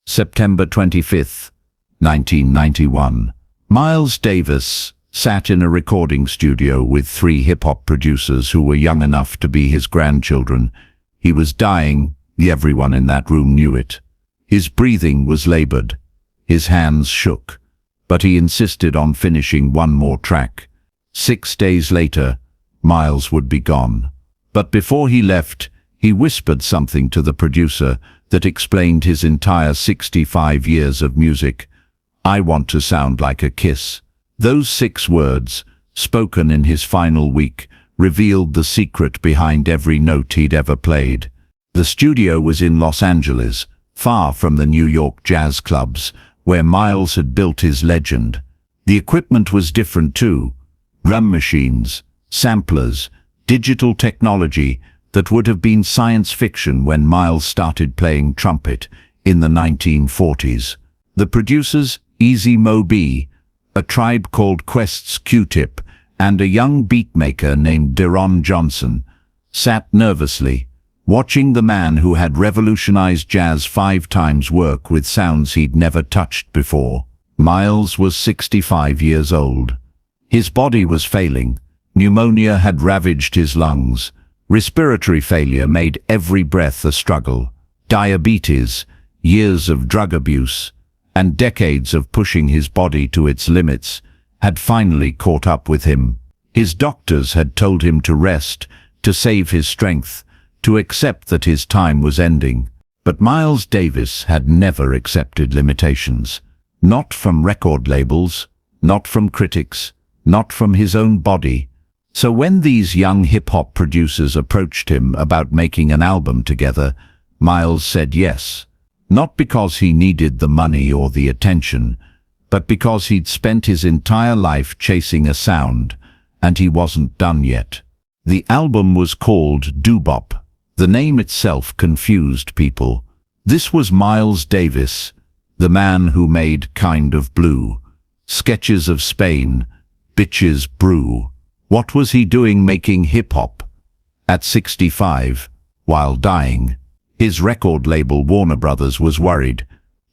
September 25th, 1991. Miles Davis sat in a recording studio with 3 hip-hop producers who were young enough to be his grandchildren. He was dying, everyone in that room knew it. His breathing was labored, his hands shook, but he insisted on finishing one more track. 6 days later, Miles would be gone. But before he left, he whispered something to the producer that explained his entire 65 years of music. "I want to sound like a Kiss." Those 6 words, spoken in his final week, revealed the secret behind every note he'd ever played. The studio was in Los Angeles, far from the New York jazz clubs, where Miles had built his legend. The equipment was different too. Drum machines, samplers, digital technology that would have been science fiction when Miles started playing trumpet in the 1940s. The producers, Easy Mo Bee, A Tribe Called Quest's Q-Tip, and a young beatmaker named Deron Johnson, sat nervously, watching the man who had revolutionized jazz 5 times work with sounds he'd never touched before. Miles was 65 years old. His body was failing. Pneumonia had ravaged his lungs. Respiratory failure made every breath a struggle. Diabetes, years of drug abuse, and decades of pushing his body to its limits had finally caught up with him. His doctors had told him to rest, to save his strength, to accept that his time was ending. But Miles Davis had never accepted limitations. Not from record labels, not from critics, not from his own body. So when these young hip-hop producers approached him about making an album together, Miles said yes. Not because he needed the money or the attention, but because he'd spent his entire life chasing a sound, and he wasn't done yet. The album was called Doo-Bop. The name itself confused people. This was Miles Davis, the man who made Kind of Blue, Sketches of Spain, Bitches Brew. What was he doing making hip-hop? At 65, while dying. His record label Warner Brothers was worried.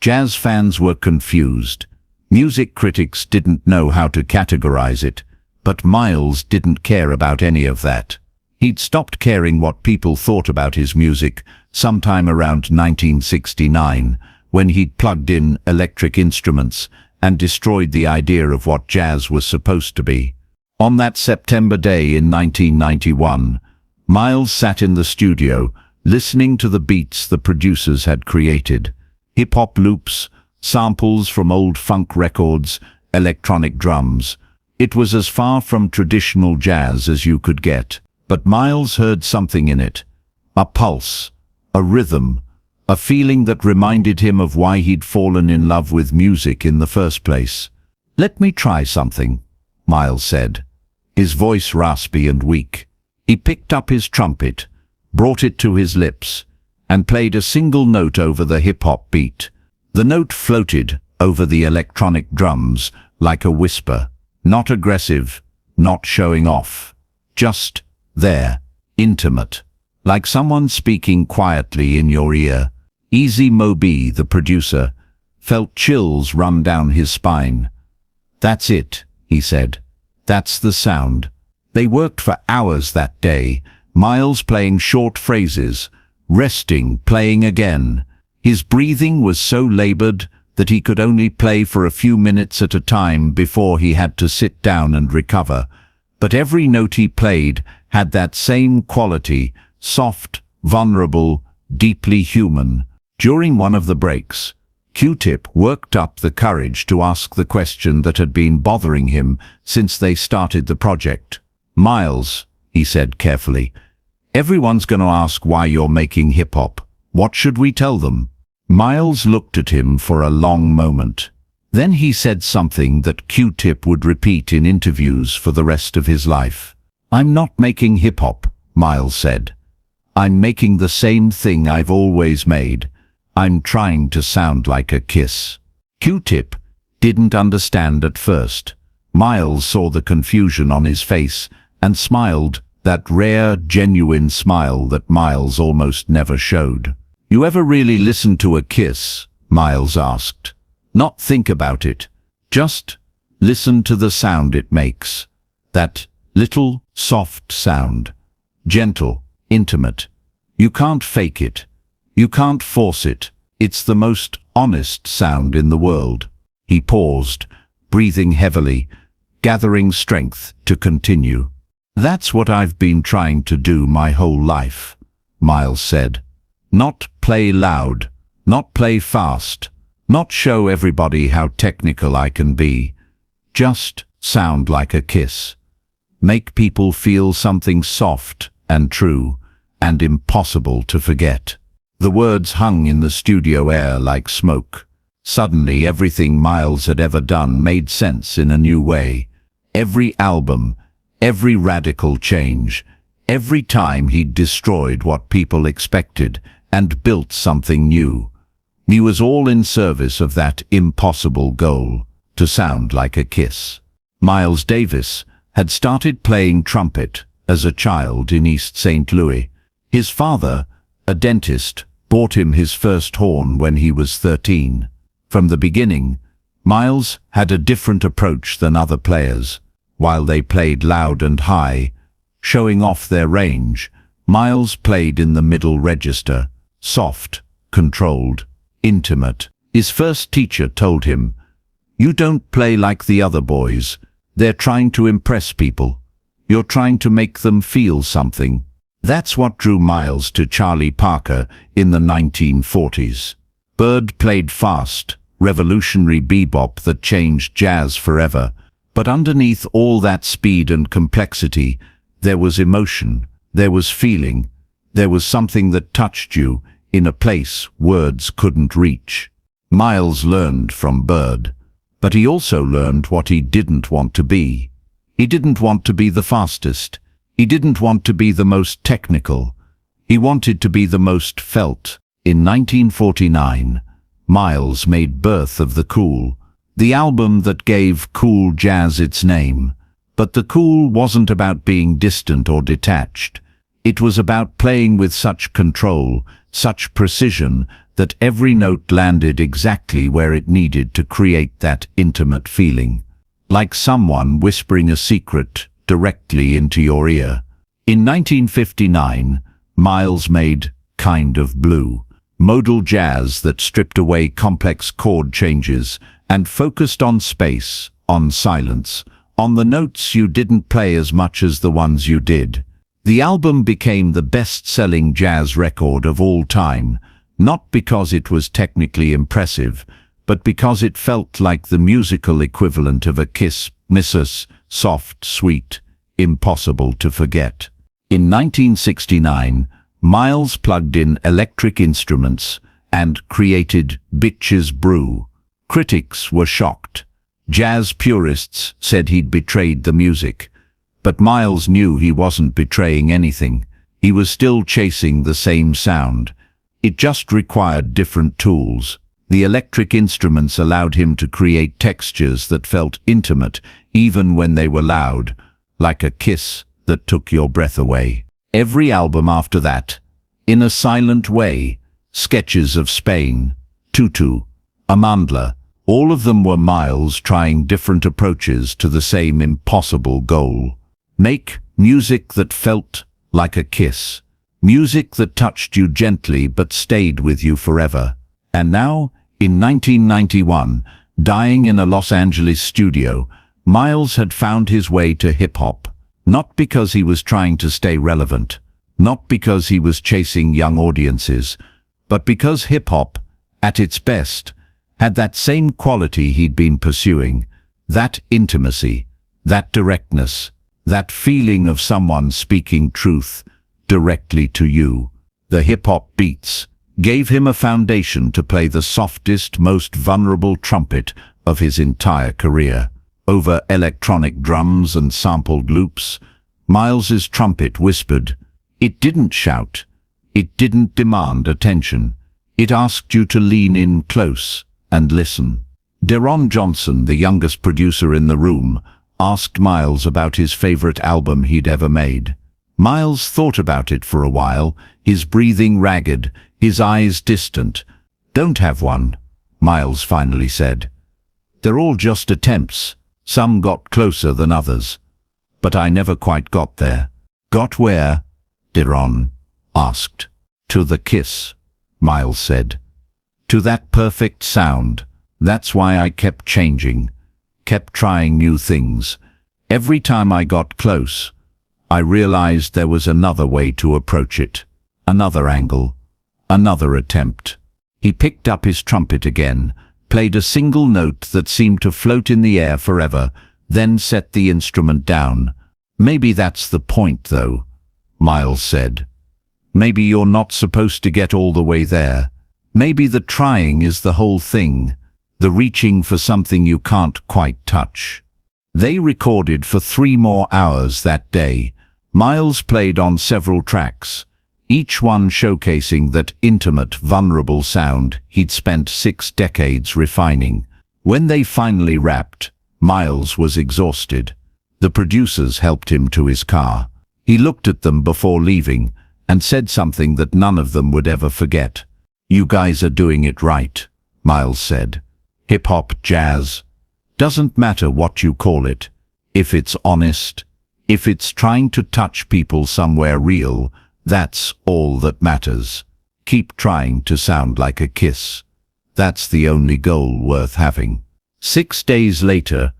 Jazz fans were confused. Music critics didn't know how to categorize it, but Miles didn't care about any of that. He'd stopped caring what people thought about his music sometime around 1969, when he'd plugged in electric instruments and destroyed the idea of what jazz was supposed to be. On that September day in 1991, Miles sat in the studio, listening to the beats the producers had created. Hip-hop loops, samples from old funk records, electronic drums. It was as far from traditional jazz as you could get. But Miles heard something in it. A pulse, a rhythm, a feeling that reminded him of why he'd fallen in love with music in the first place. "Let me try something," Miles said, his voice raspy and weak. He picked up his trumpet, brought it to his lips, and played a single note over the hip-hop beat. The note floated over the electronic drums like a whisper, not aggressive, not showing off, just there, intimate, like someone speaking quietly in your ear. Easy Mo Bee, the producer, felt chills run down his spine. "That's it," he said. "That's the sound." They worked for hours that day, Miles playing short phrases, resting, playing again. His breathing was so labored that he could only play for a few minutes at a time before he had to sit down and recover. But every note he played had that same quality, soft, vulnerable, deeply human. During one of the breaks, Q-Tip worked up the courage to ask the question that had been bothering him since they started the project. "Miles," he said carefully, "everyone's going to ask why you're making hip-hop. What should we tell them?" Miles looked at him for a long moment. Then he said something that Q-Tip would repeat in interviews for the rest of his life. "I'm not making hip-hop," Miles said. "I'm making the same thing I've always made. I'm trying to sound like a Kiss." Q-Tip didn't understand at first. Miles saw the confusion on his face and smiled, that rare, genuine smile that Miles almost never showed. "You ever really listen to a Kiss?" Miles asked. Not think about it. Just listen to the sound it makes. That little, soft sound. Gentle, intimate. You can't fake it. You can't force it. It's the most honest sound in the world. He paused, breathing heavily, gathering strength to continue. That's what I've been trying to do my whole life, Miles said. Not play loud, not play fast, not show everybody how technical I can be. Just sound like a kiss. Make people feel something soft and true and impossible to forget. The words hung in the studio air like smoke. Suddenly everything Miles had ever done made sense in a new way. Every album, every radical change, every time he'd destroyed what people expected and built something new. He was all in service of that impossible goal, to sound like a kiss. Miles Davis had started playing trumpet as a child in East St. Louis. His father, a dentist, bought him his first horn when he was 13. From the beginning, Miles had a different approach than other players. While they played loud and high, showing off their range, Miles played in the middle register, soft, controlled, intimate. His first teacher told him, "You don't play like the other boys. They're trying to impress people. You're trying to make them feel something." That's what drew Miles to Charlie Parker in the 1940s. Bird played fast, revolutionary bebop that changed jazz forever. But underneath all that speed and complexity, there was emotion, there was feeling, there was something that touched you in a place words couldn't reach. Miles learned from Bird, but he also learned what he didn't want to be. He didn't want to be the fastest. He didn't want to be the most technical. He wanted to be the most felt. In 1949, Miles made Birth of the Cool, the album that gave cool jazz its name. But the cool wasn't about being distant or detached. It was about playing with such control, such precision, that every note landed exactly where it needed to create that intimate feeling. Like someone whispering a secret directly into your ear. In 1959, Miles made Kind of Blue, modal jazz that stripped away complex chord changes and focused on space, on silence, on the notes you didn't play as much as the ones you did. The album became the best-selling jazz record of all time, not because it was technically impressive, but because it felt like the musical equivalent of a kiss, Mrs. Soft, sweet, impossible to forget. In 1969, Miles plugged in electric instruments and created Bitches Brew. Critics were shocked. Jazz purists said he'd betrayed the music. But Miles knew he wasn't betraying anything. He was still chasing the same sound. It just required different tools. The electric instruments allowed him to create textures that felt intimate, even when they were loud, like a kiss that took your breath away. Every album after that, In a Silent Way, Sketches of Spain, Tutu, Amandla, all of them were Miles trying different approaches to the same impossible goal. Make music that felt like a kiss. Music that touched you gently but stayed with you forever. And now, in 1991, dying in a Los Angeles studio, Miles had found his way to hip-hop. Not because he was trying to stay relevant, not because he was chasing young audiences, but because hip-hop, at its best, had that same quality he'd been pursuing, that intimacy, that directness, that feeling of someone speaking truth directly to you. The hip-hop beats gave him a foundation to play the softest, most vulnerable trumpet of his entire career. Over electronic drums and sampled loops, Miles's trumpet whispered. It didn't shout. It didn't demand attention. It asked you to lean in close and listen. Deron Johnson, the youngest producer in the room, asked Miles about his favorite album he'd ever made. Miles thought about it for a while, his breathing ragged, his eyes distant. Don't have one. Miles finally said. "They're all just attempts. Some got closer than others. But I never quite got there." "Got where?" Deron asked. "To the kiss," Miles said. "To that perfect sound. That's why I kept changing, kept trying new things. Every time I got close, I realized there was another way to approach it, another angle, another attempt." He picked up his trumpet again, played a single note that seemed to float in the air forever, then set the instrument down. "Maybe that's the point, though," Miles said. "Maybe you're not supposed to get all the way there. Maybe the trying is the whole thing, the reaching for something you can't quite touch." They recorded for 3 more hours that day. Miles played on several tracks, each one showcasing that intimate, vulnerable sound he'd spent 6 decades refining. When they finally wrapped, Miles was exhausted. The producers helped him to his car. He looked at them before leaving and said something that none of them would ever forget. "You guys are doing it right," Miles said. "Hip-hop, jazz, doesn't matter what you call it. If it's honest, if it's trying to touch people somewhere real, that's all that matters. Keep trying to sound like a kiss. That's the only goal worth having." 6 days later,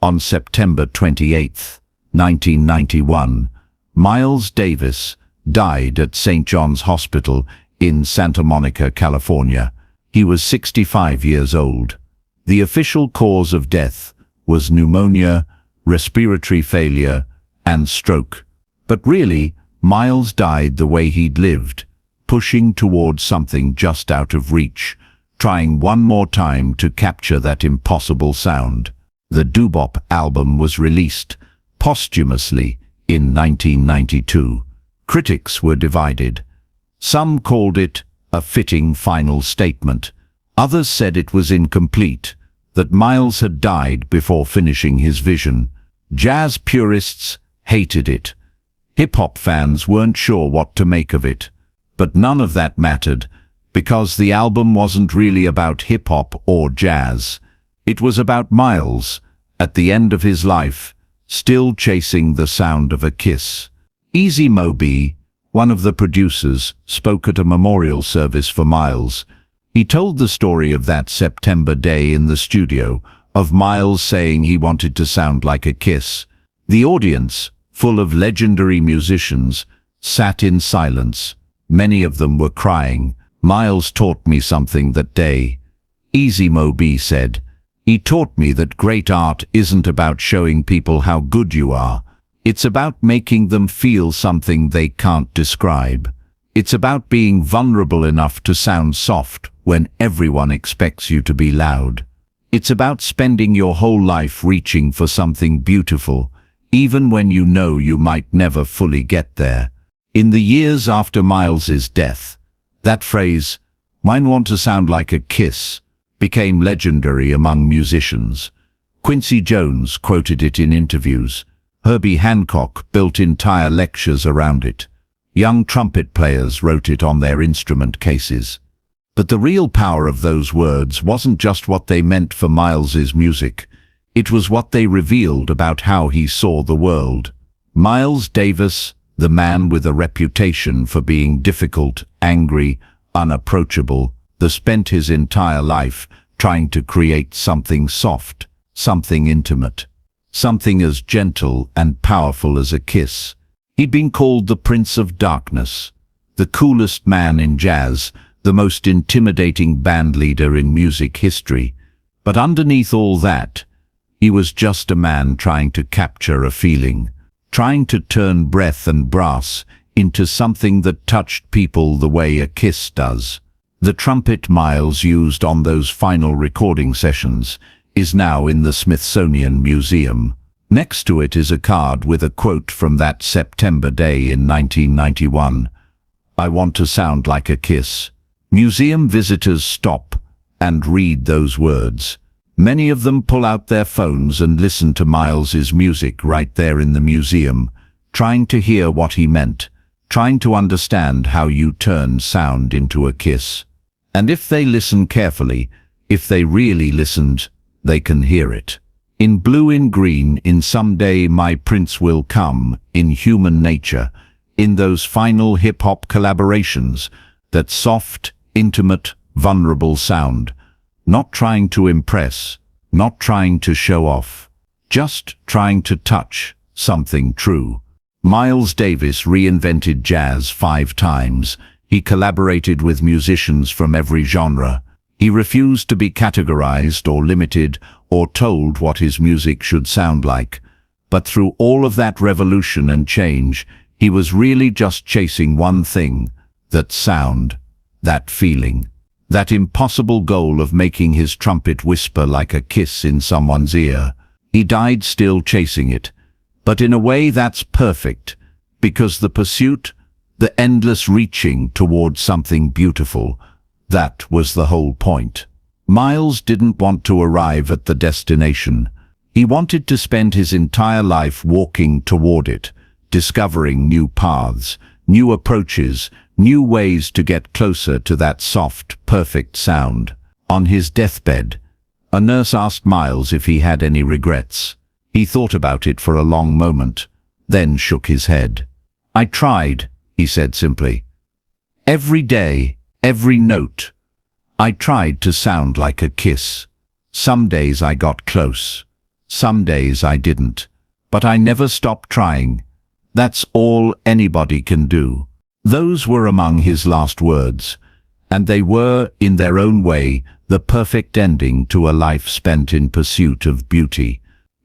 on September 28, 1991, Miles Davis died at St. John's Hospital in Santa Monica, California. He was 65 years old. The official cause of death was pneumonia, respiratory failure, and stroke. But really, Miles died the way he'd lived, pushing towards something just out of reach, trying one more time to capture that impossible sound. The Doo-Bop album was released posthumously in 1992. Critics were divided. Some called it a fitting final statement. Others said it was incomplete, that Miles had died before finishing his vision. Jazz purists hated it. Hip-hop fans weren't sure what to make of it. But none of that mattered, because the album wasn't really about hip-hop or jazz. It was about Miles, at the end of his life, still chasing the sound of a kiss. Easy Mo Bee, one of the producers, spoke at a memorial service for Miles. He told the story of that September day in the studio, of Miles saying he wanted to sound like a kiss. The audience, full of legendary musicians, sat in silence. Many of them were crying. "Miles taught me something that day," Easy Mo Bee said. "He taught me that great art isn't about showing people how good you are. It's about making them feel something they can't describe. It's about being vulnerable enough to sound soft when everyone expects you to be loud. It's about spending your whole life reaching for something beautiful, even when you know you might never fully get there." In the years after Miles's death, that phrase, "mine want to sound like a kiss," became legendary among musicians. Quincy Jones quoted it in interviews. Herbie Hancock built entire lectures around it. Young trumpet players wrote it on their instrument cases. But the real power of those words wasn't just what they meant for Miles's music. It was what they revealed about how he saw the world. Miles Davis, the man with a reputation for being difficult, angry, unapproachable, that spent his entire life trying to create something soft, something intimate, something as gentle and powerful as a kiss. He'd been called the Prince of Darkness, the coolest man in jazz, the most intimidating band leader in music history. But underneath all that, he was just a man trying to capture a feeling, trying to turn breath and brass into something that touched people the way a kiss does. The trumpet Miles used on those final recording sessions is now in the Smithsonian Museum. Next to it is a card with a quote from that September day in 1991. "I want to sound like a kiss." Museum visitors stop and read those words. Many of them pull out their phones and listen to Miles's music right there in the museum, trying to hear what he meant, trying to understand how you turn sound into a kiss. And if they listen carefully, If they really listened, they can hear it. In Blue in Green, in Someday My Prince Will Come, in Human Nature, in those final hip-hop collaborations, that soft, intimate, vulnerable sound, not trying to impress, not trying to show off, just trying to touch something true. Miles Davis reinvented jazz 5 times. He collaborated with musicians from every genre. He refused to be categorized or limited or told what his music should sound like. But through all of that revolution and change, he was really just chasing one thing: that sound, that feeling, that impossible goal of making his trumpet whisper like a kiss in someone's ear. He died still chasing it, but in a way that's perfect, because the pursuit, the endless reaching toward something beautiful, that was the whole point. Miles didn't want to arrive at the destination. He wanted to spend his entire life walking toward it, discovering new paths, new approaches, new ways to get closer to that soft, perfect sound. On his deathbed, a nurse asked Miles if he had any regrets. He thought about it for a long moment, then shook his head. "I tried," he said simply. "Every day, every note. I tried to sound like a kiss. Some days I got close. Some days I didn't. But I never stopped trying. That's all anybody can do." Those were among his last words, and they were, in their own way, the perfect ending to a life spent in pursuit of beauty.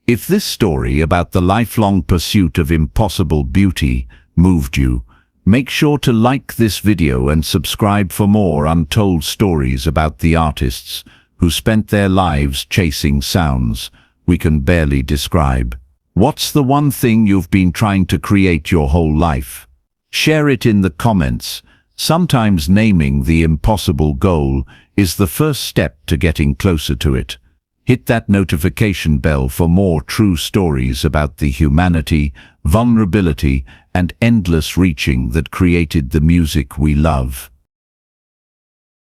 If this story about the lifelong pursuit of impossible beauty moved you, make sure to like this video and subscribe for more untold stories about the artists who spent their lives chasing sounds we can barely describe. What's the one thing you've been trying to create your whole life? Share it in the comments. Sometimes naming the impossible goal is the first step to getting closer to it. Hit that notification bell for more true stories about the humanity, vulnerability, and endless reaching that created the music we love.